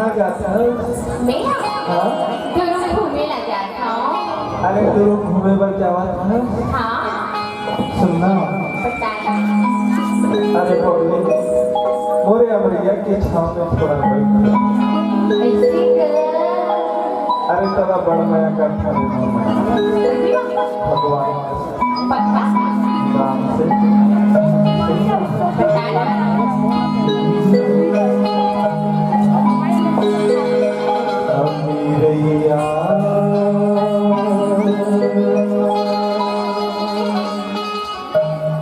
कहाँ जाता है? मैं हाँ? दुरुम घूमे ला जाता हूँ। अरे तू घूमे पर जावा था? हाँ। सुनना। बताना। अरे बोले मोरे अमरिया के छाँव में थोड़ा बैठ। ऐसे कर। अरे तोरा बड़ माया करता है भगवान पक्का? नाम से। बताना। अमीरैया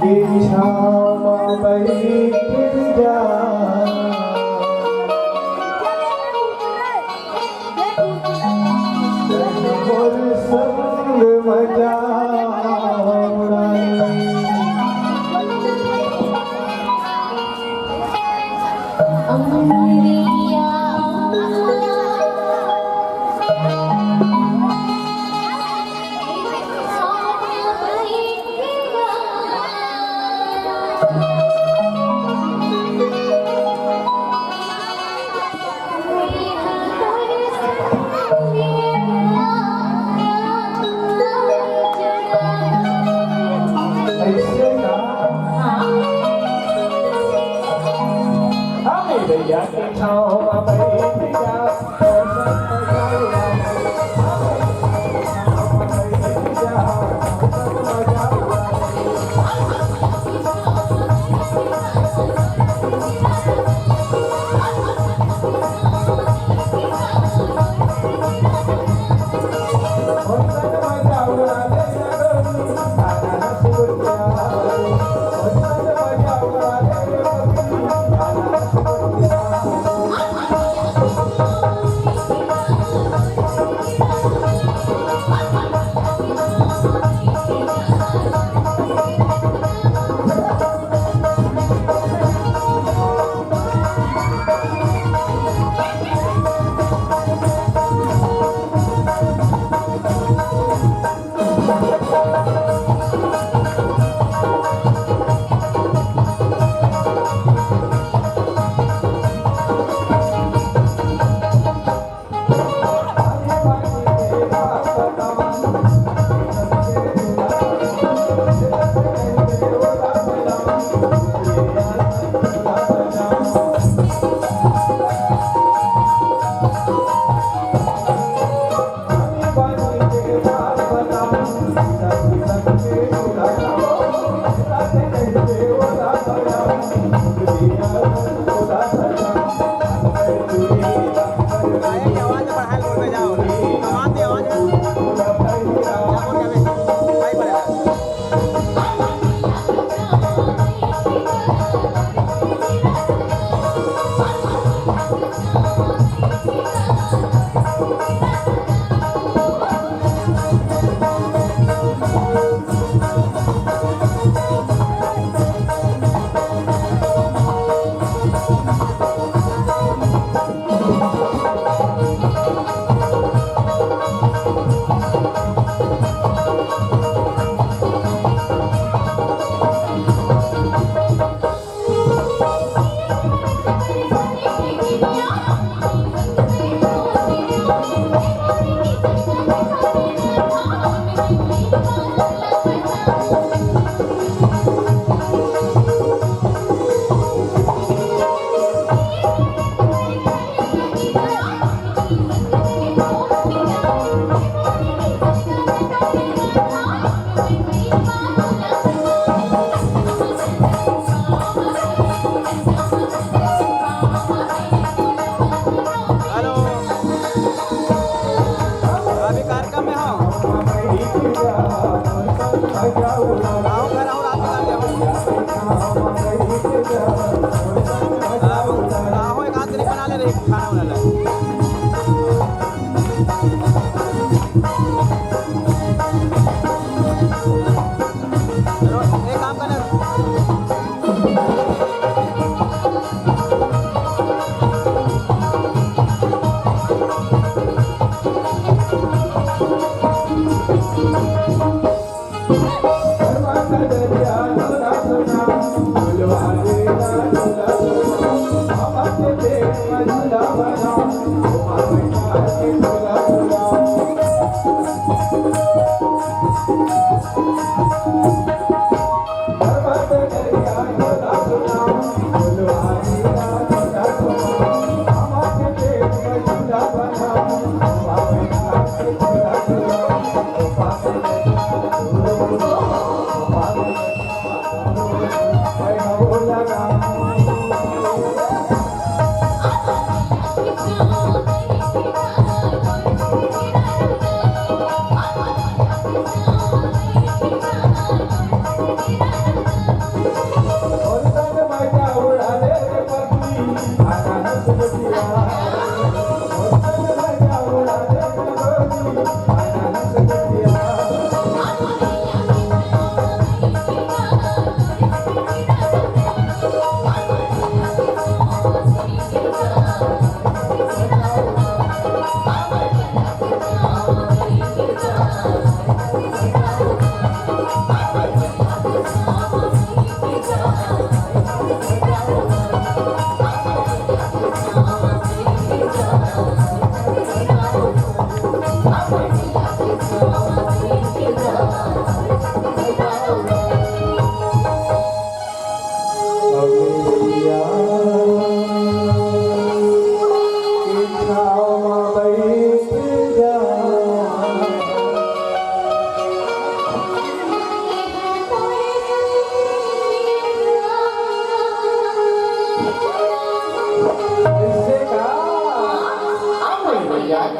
के छाँव में बैठ जा मोर संग मजा उड़ाए। अमरिया ऐसे ना अमीरैया के छाँव में बैठ जा मोर संग मजा उड़ाए। बैठ जा मोर संग मजा उड़ाए। मोर संग मजा उड़ाए आना रसगुल्ला। मोर संग मजा उड़ाए आना रसगुल्ला। झूला बना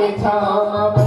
के छाँव में